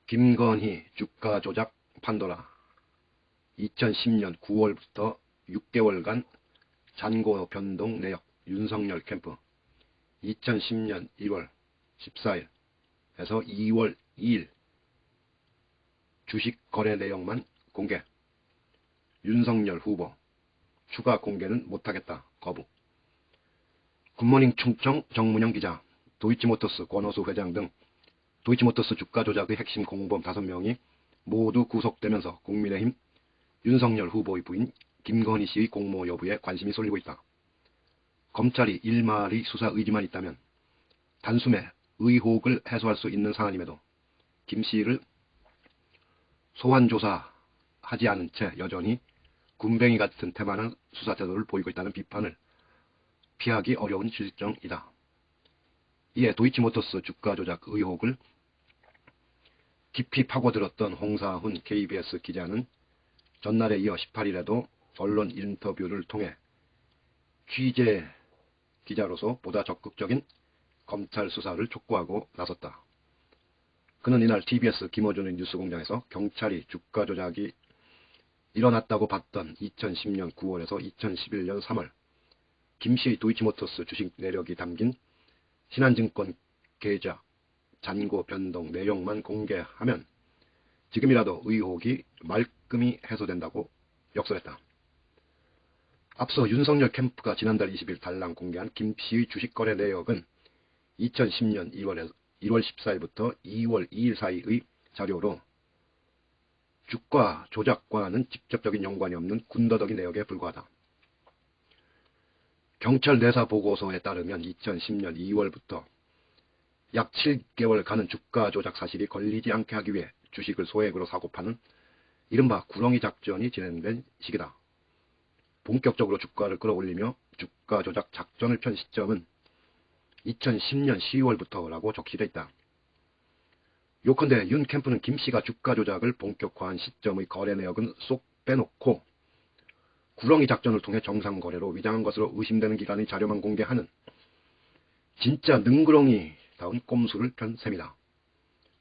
김건희 주가 조작 판도라. 2010년 9월부터 6개월간 잔고 변동 내역 윤석열 캠프. 2010년 1월 14일에서 2월 2일 주식 거래 내역만 공개. 윤석열 후보 추가 공개는 못하겠다 거부. 굿모닝 충청 정문영 기자. 도이치모터스 권오수 회장 등 도이치모터스 주가 조작의 핵심 공범 5명이 모두 구속되면서 국민의힘 윤석열 후보의 부인 김건희 씨의 공모 여부에 관심이 쏠리고 있다. 검찰이 일말의 수사 의지만 있다면 단숨에 의혹을 해소할 수 있는 사안임에도 김 씨를 소환 조사하지 않은 채 여전히 군뱅이 같은 태만한 수사 태도를 보이고 있다는 비판을 피하기 어려운 실정이다. 이에 도이치모터스 주가 조작 의혹을 깊이 파고들었던 홍사훈 KBS 기자는 전날에 이어 18일에도 언론 인터뷰를 통해 취재 기자로서 보다 적극적인 검찰 수사를 촉구하고 나섰다. 그는 이날 TBS 김어준의 뉴스공장에서 경찰이 주가 조작이 일어났다고 봤던 2010년 9월에서 2011년 3월 김씨의 도이치모터스 주식 내역이 담긴 신한증권 계좌 잔고 변동 내용만 공개하면 지금이라도 의혹이 말끔히 해소된다고 역설했다. 앞서 윤석열 캠프가 지난달 20일 달랑 공개한 김씨의 주식 거래 내역은 2010년 1월 14일부터 2월 2일 사이의 자료로 주가 조작과는 직접적인 연관이 없는 군더더기 내역에 불과하다. 경찰 내사 보고서에 따르면 2010년 2월부터 약 7개월간은 주가 조작 사실이 걸리지 않게 하기 위해 주식을 소액으로 사고 파는 이른바 구렁이 작전이 진행된 시기다. 본격적으로 주가를 끌어올리며 주가 조작 작전을 편 시점은 2010년 12월부터라고 적시되어 있다. 요컨대 윤 캠프는 김씨가 주가 조작을 본격화한 시점의 거래 내역은 쏙 빼놓고 구렁이 작전을 통해 정상 거래로 위장한 것으로 의심되는 기간의 자료만 공개하는 진짜 능구렁이다운 꼼수를 편 셈이다.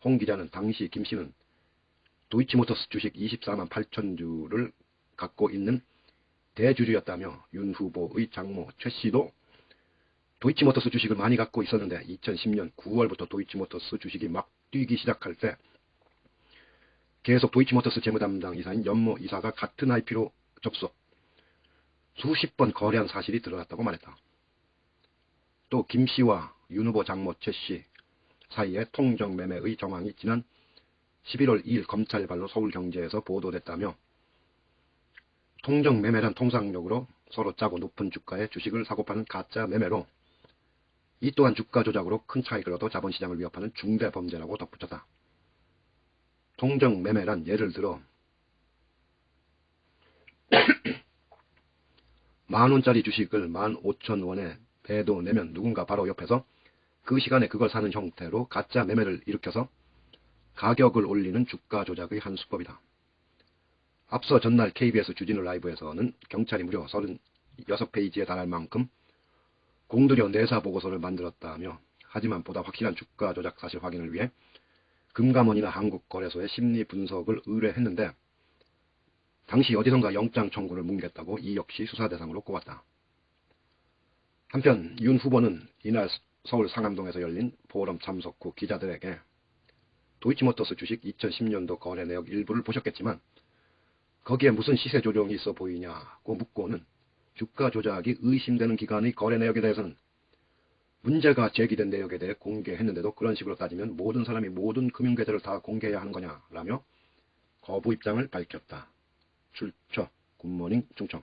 홍 기자는 당시 김씨는 도이치모터스 주식 24만 8천 주를 갖고 있는 대주주였다며 윤 후보의 장모 최 씨도 도이치모터스 주식을 많이 갖고 있었는데 2010년 9월부터 도이치모터스 주식이 막 뛰기 시작할 때 계속 도이치모터스 재무담당 이사인 연모 이사가 같은 IP로 접속, 수십 번 거래한 사실이 드러났다고 말했다. 또 김씨와 윤 후보 장모 최 씨 사이에 통정매매의 정황이 지난 11월 2일 검찰발로 서울경제에서 보도됐다며 통정매매란 통상적으로 서로 짜고 높은 주가에 주식을 사고 파는 가짜 매매로 이 또한 주가 조작으로 큰 차익을 얻어 자본시장을 위협하는 중대 범죄라고 덧붙였다. 통정매매란 예를 들어 10,000원짜리 주식을 15,000원에 배도 내면 누군가 바로 옆에서 그 시간에 그걸 사는 형태로 가짜 매매를 일으켜서 가격을 올리는 주가 조작의 한 수법이다. 앞서 전날 KBS 주진우 라이브에서는 경찰이 무려 36페이지에 달할 만큼 공들여 내사 보고서를 만들었다며 하지만 보다 확실한 주가 조작 사실 확인을 위해 금감원이나 한국거래소에 심리 분석을 의뢰했는데 당시 어디선가 영장 청구를 뭉갰다고 이 역시 수사 대상으로 꼽았다. 한편 윤 후보는 이날 서울 상암동에서 열린 포럼 참석 후 기자들에게 도이치모터스 주식 2010년도 거래 내역 일부를 보셨겠지만 거기에 무슨 시세 조정이 있어 보이냐고 묻고는 주가 조작이 의심되는 기간의 거래 내역에 대해서는 문제가 제기된 내역에 대해 공개했는데도 그런 식으로 따지면 모든 사람이 모든 금융계좌를 다 공개해야 하는 거냐라며 거부 입장을 밝혔다. 출처 굿모닝 충청.